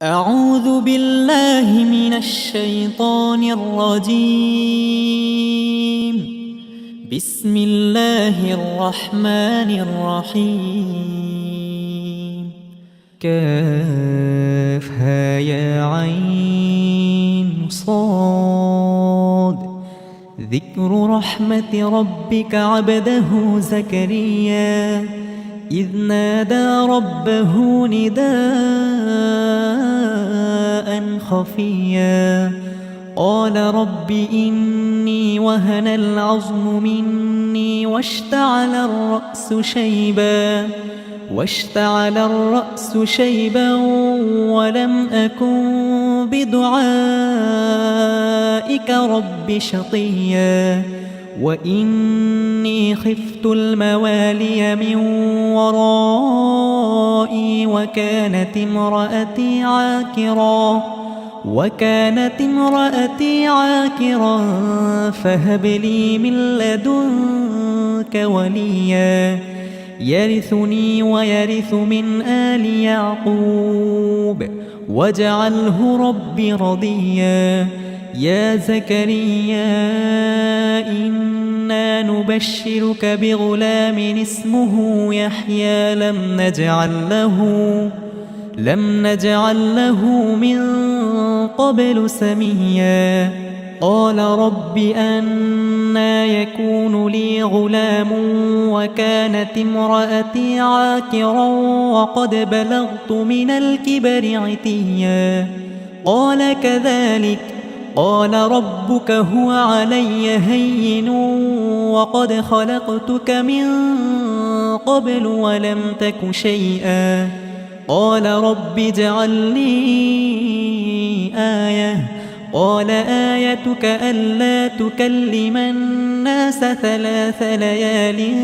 أعوذ بالله من الشيطان الرجيم. بسم الله الرحمن الرحيم. كافها يا عين صاد. ذكر رحمة ربك عبده زكريا إذ نادى ربه نداء خفيا قال رب إني وهن العظم مني واشتعل الرأس شيبا ولم أكن بدعائك رب شقيا وإني خفت الموالي من ورائي وكانت امرأتي عاكرا فهب لي من لدنك وليا يرثني ويرث من آل يعقوب واجعله ربي رضيا. يا زكريا إنا نبشرك بغلام اسمه يحيى لم نجعل له من قبل سميا. قال رب أنى يكون لي غلام وكانت امرأتي عاكرا وقد بلغت من الكبر عتيا. قال كذلك قال ربك هو علي هين وقد خلقتك من قبل ولم تك شيئا. قال رب اجعل لي آية. قال آيتك ألا تكلم الناس 3 ليال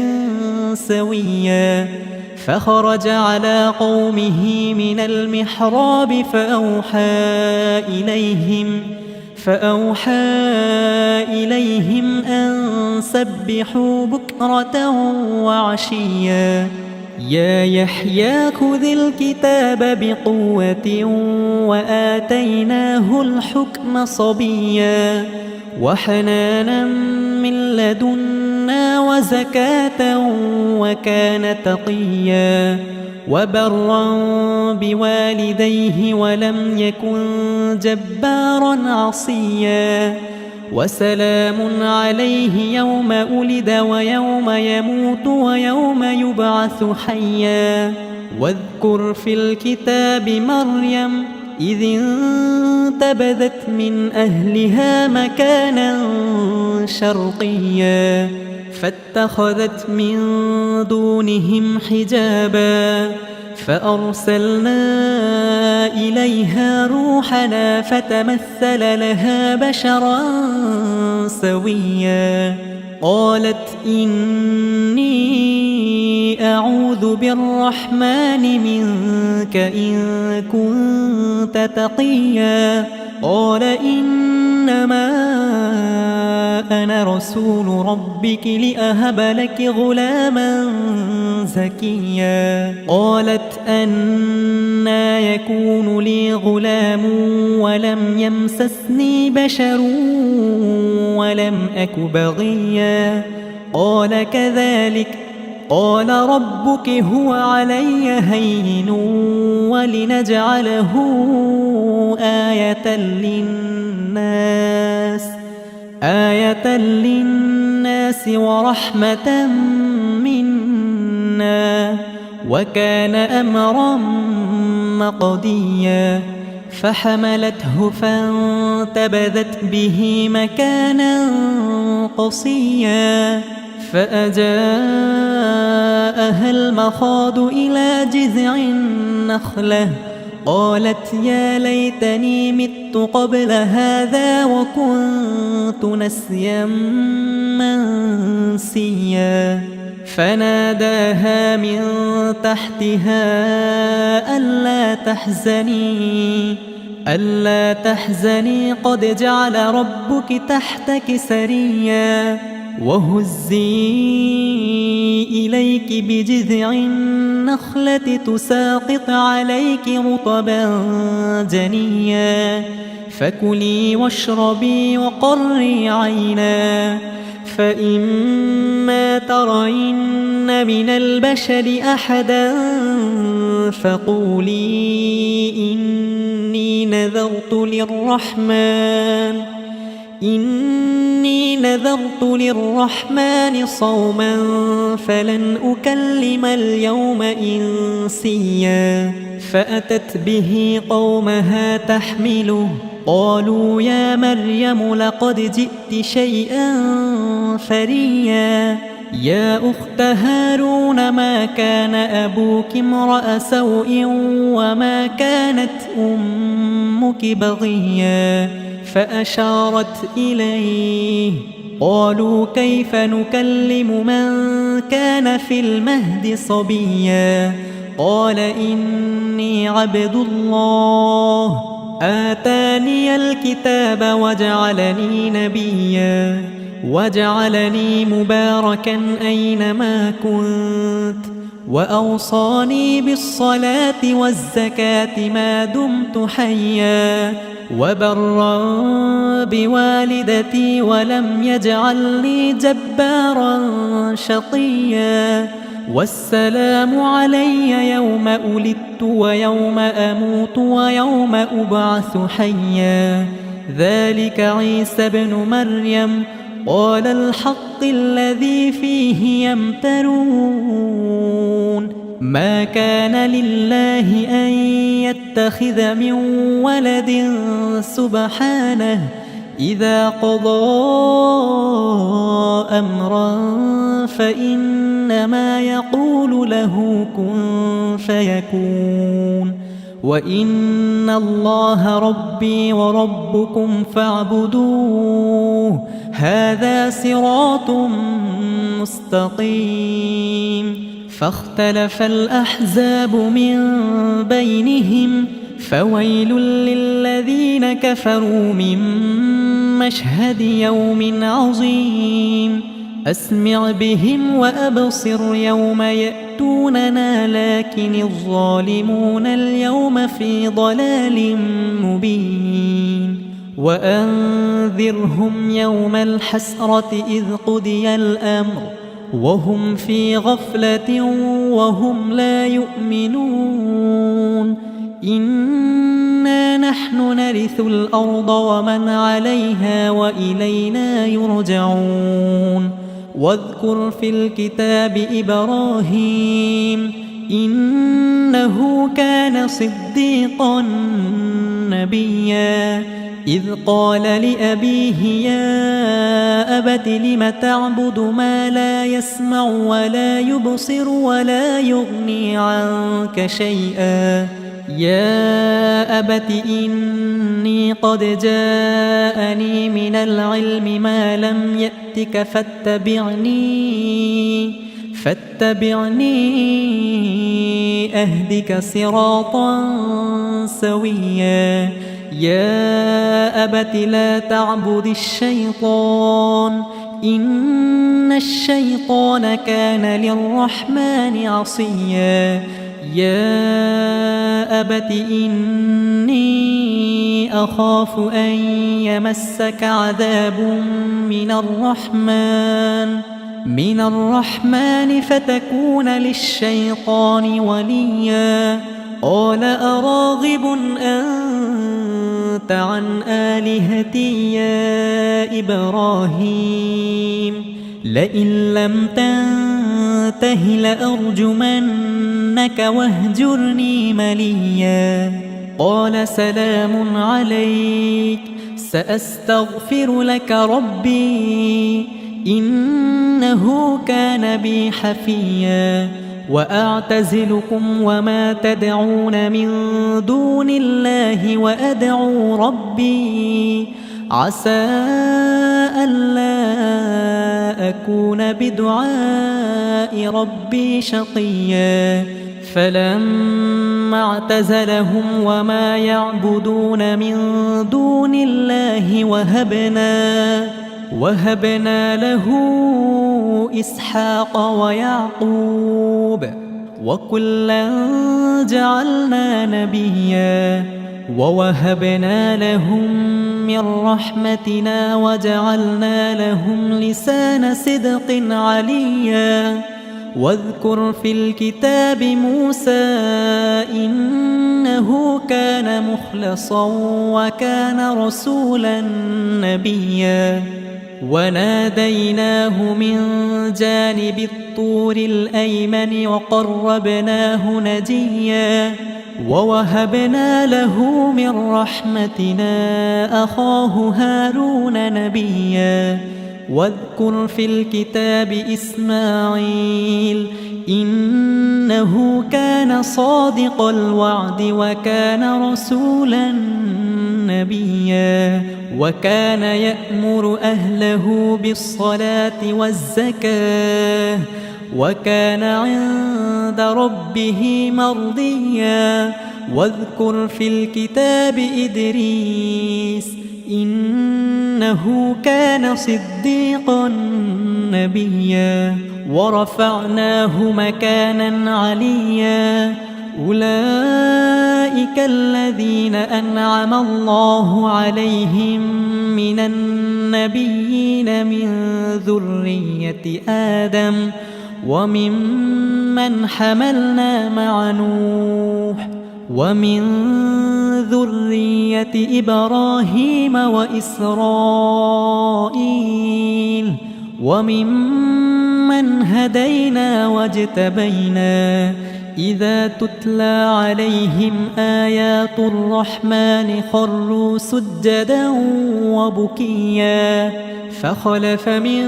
سويا. فخرج على قومه من المحراب فأوحى إليهم أن سبحوا بكرة وعشيا. يا يحيى خذ الكتاب بقوة وآتيناه الحكم صبيا وحنانا من لدنا وزكاة وكان تقيا وبرا بوالديه ولم يكن جبارا عصيا. وسلام عليه يوم ولد ويوم يموت ويوم يبعث حيا. واذكر في الكتاب مريم إذ انتبذت من أهلها مكانا شرقيا فاتخذت من دونهم حجابا فأرسلنا إليها روحنا فتمثل لها بشرا سويا. قالت إني أعوذ بالرحمن منك إن كنت تقيا. قال إنما أنا رسول ربك لأهب لك غلاما زكيا. قالت أنى يكون لي غلام ولم يمسسني بشر ولم أك بغيا. قال كذلك قال ربك هو علي هين ولنجعله آية للناس ورحمة منا وكان أمرا مقضيا. فحملته فانتبذت به مكانا قصيا فأجاءها المخاض إلى جذع النخلة قالت يا ليتني مت قبل هذا وكنت نسيا منسيا. فناداها من تحتها ألا تحزني قد جعل ربك تحتك سريا وهزي إليك بجذع النخلة تساقط عليك رطبا جنيا فكلي واشربي وقري عينا فإما ترين من البشر أحدا فقولي إني نذرت للرحمن صوما فلن أكلم اليوم إنسيا فأتت به قومها تحمله قالوا يا مريم لقد جئت شيئا فريا يا أخت هارون ما كان أبوك امرأ سوء وما كانت أمك بغيا فأشارت إليه قالوا كيف نكلم من كان في المهد صبيا قال إني عبد الله آتاني الكتاب وجعلني نبيا وجعلني مباركا أينما كنت وأوصاني بالصلاة والزكاة ما دمت حيا وبرا بوالدتي ولم يجعلني جبارا شقيا والسلام علي يوم ولدت ويوم أموت ويوم أبعث حيا ذلك عيسى ابن مريم قال الحق الذي فيه يمترون ما كان لله أن يتخذ من ولد سبحانه إذا قضى أمرا فإنما يقول له كن فيكون وإن الله ربي وربكم فاعبدوه هذا صراط مستقيم فاختلف الأحزاب من بينهم فويل للذين كفروا من مشهد يوم عظيم أسمع بهم وأبصر يوم يأتوننا لكن الظالمون اليوم في ضلال مبين وأنذرهم يوم الحسرة إذ قضي الأمر وهم في غفلة وهم لا يؤمنون إنا نحن نرث الأرض ومن عليها وإلينا يرجعون واذكر في الكتاب إبراهيم إنه كان صديقا نبيا إذ قال لأبيه يا أبت لم تعبد ما لا يسمع ولا يبصر ولا يغني عنك شيئا يا أبت إني قد جاءني من العلم ما لم يأتك فاتبعني أهدك صراطا سويا يا أبت لا تعبد الشيطان إن الشيطان كان للرحمن عصيا يا أبت إني أخاف أن يمسك عذاب من الرحمن فتكون للشيطان وليا قال أراغب أنت عن آلهتي يا إبراهيم لئن لم تنته لأرجمنك واهجرني مليا قال سلام عليك سأستغفر لك ربي إنه كان بي حفيا وأعتزلكم وما تدعون من دون الله وأدعو ربي عسى ألا أكون بدعاء ربي شقيا فلما اعتزلهم وما وهبنا له إسحاق ويعقوب وكلا جعلنا نبيا ووهبنا لهم من رحمتنا وجعلنا لهم لسان صدق عليا واذكر في الكتاب موسى إنه كان مخلصا وكان رسولا نبيا وناديناه من جانب الطور الأيمن وقربناه نجيا ووهبنا له من رحمتنا أخاه هارون نبيا واذكر في الكتاب إسماعيل إنه كان صادق الوعد وكان رسولا نبيا وكان يأمر أهله بالصلاة والزكاة وكان عند ربه مرضيا واذكر في الكتاب إدريس إنه كان صديقا نبيا ورفعناه مكانا عليا أولئك الذين أنعم الله عليهم من النبيين من ذرية آدم وممن حملنا مع نوح ومن ذرية إبراهيم وإسرائيل وممن هدينا واجتبينا إذا تتلى عليهم آيات الرحمن خروا سجدا وبكيا فخلف من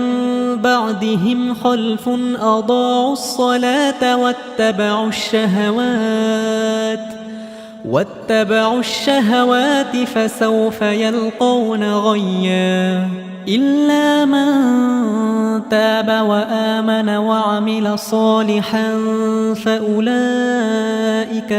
بعدهم خلف أضاعوا الصلاة واتبعوا الشهوات فسوف يلقون غيا إلا من تاب وآمن وعمل صالحا فأولئك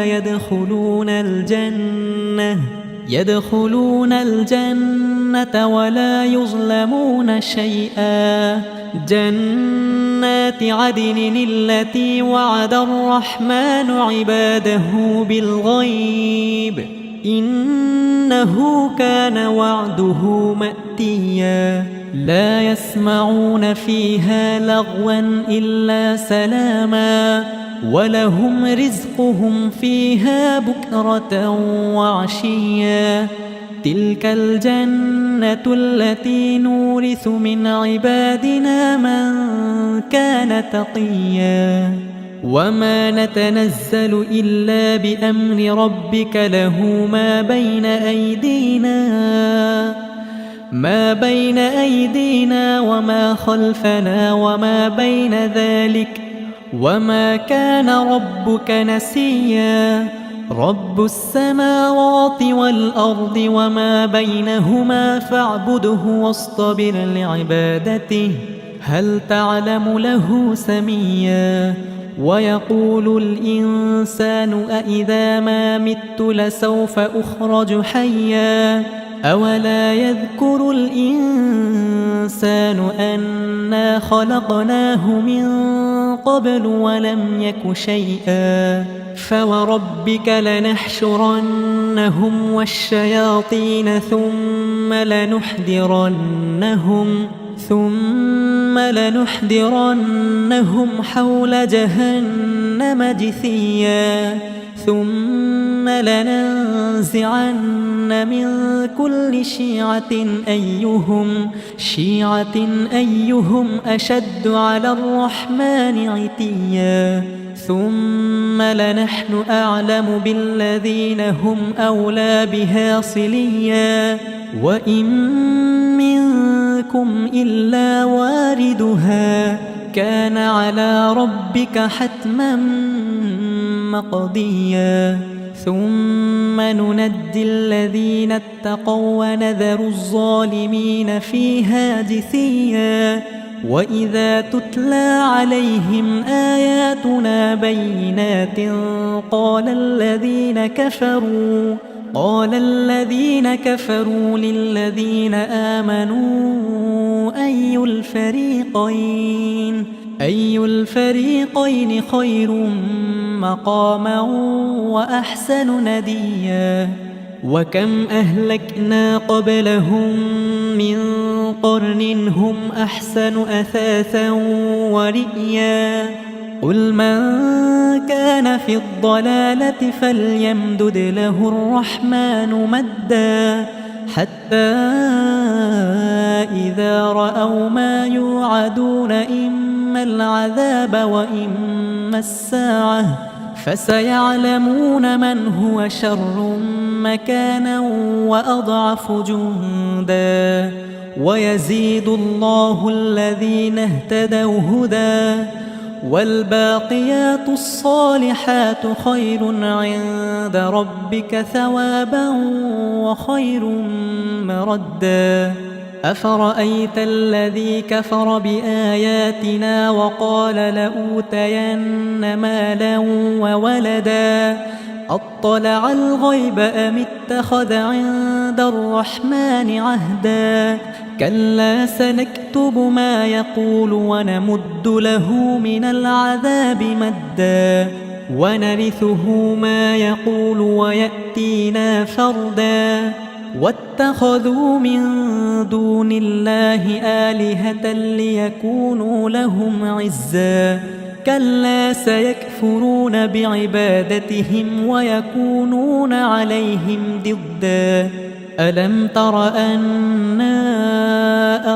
يدخلون الجنة ولا يظلمون شيئا جنات عدن التي وعد الرحمن عباده بالغيب إنه كان وعده مأتيا لا يسمعون فيها لغوا إلا سلاما ولهم رزقهم فيها بكرة وعشيا تلك الجنة التي نورث من عبادنا من كان تقيا وما نتنزل إلا بأمر ربك له ما بين أيدينا وما خلفنا وما بين ذلك وما كان ربك نسيا رب السماوات والأرض وما بينهما فاعبده واصطبر لعبادته هل تعلم له سميا ويقول الإنسان أإذا ما مت لسوف أخرج حيا أولا يذكر الإنسان أنا خلقناه من قبل ولم يك شيئا فوربك لنحشرنهم والشياطين ثم لنحضرنهم حول جهنم جثيا ثم لننزعن من كل شيعة أيهم أشد على الرحمن عتيا ثم لنحن أعلم بالذين هم أولى بها صليا وإن منكم إلا واردها كان على ربك حتما مقضيا ثم ننجي الذين اتقوا ونذر الظالمين فيها جثيا وإذا تتلى عليهم آياتنا بينات قال قال الذين كفروا للذين آمنوا أي الفريقين خير مقاما وأحسن نديا وكم أهلكنا قبلهم من قرن هم أحسن أثاثا ورئيا قل من كان في الضلالة فليمدد له الرحمن مدا حتى إذا رأوا ما يوعدون إما العذاب وإما الساعة فسيعلمون من هو شر مكانا وأضعف جندا ويزيد الله الذين اهتدوا هدى والباقيات الصالحات خير عند ربك ثوابا وخير مردا أفرأيت الذي كفر بآياتنا وقال لأوتين مالا وولدا أطلع الغيب أم اتخذ عند الرحمن عهدا كلا سنكتب ما يقول ونمد له من العذاب مدا ونرثه ما يقول ويأتينا فردا واتخذوا من دون الله آلهة ليكونوا لهم عزا كلا سيكفرون بعبادتهم ويكونون عليهم ضدا ألم تر أنا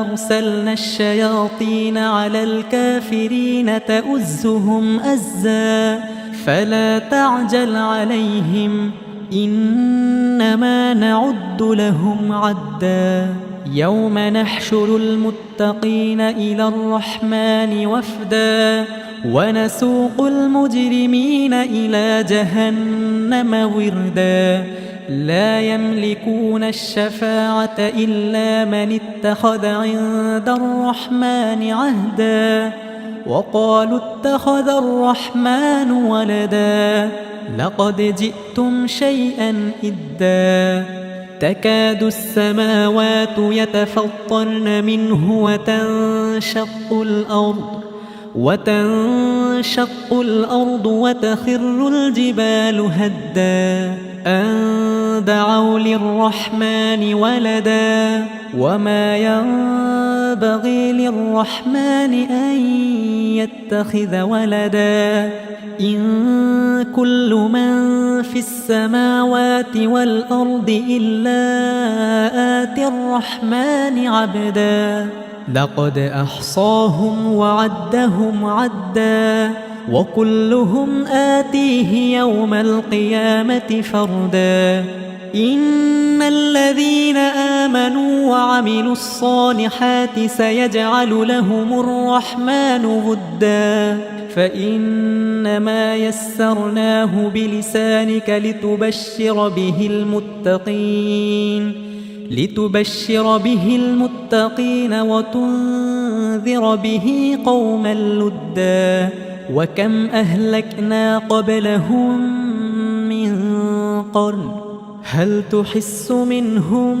أرسلنا الشياطين على الكافرين تؤزهم أزا فلا تعجل عليهم إنما نعد لهم عدا يوم نحشر المتقين إلى الرحمن وفدا ونسوق المجرمين إلى جهنم وردا لا يملكون الشفاعة إلا من اتخذ عند الرحمن عهدا وقالوا اتخذ الرحمن ولدا لقد جئتم شيئا إدا تكاد السماوات يتفطرن منه وتنشق الأرض وتخر الجبال هدا أن دعوا للرحمن ولدا وما ينبغي للرحمن أن يتخذ ولدا إن كل من في السماوات والأرض إلا آتي الرحمن عبدا لقد أحصاهم وعدهم عدا وكلهم آتيه يوم القيامة فردا إن الذين آمنوا وعملوا الصالحات سيجعل لهم الرحمن ودا فإنما يسرناه بلسانك لتبشر به المتقين وتنذر به قوما لدا وكم أهلكنا قبلهم من قرن هل تحس منهم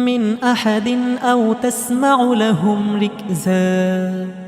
من أحد أو تسمع لهم ركزا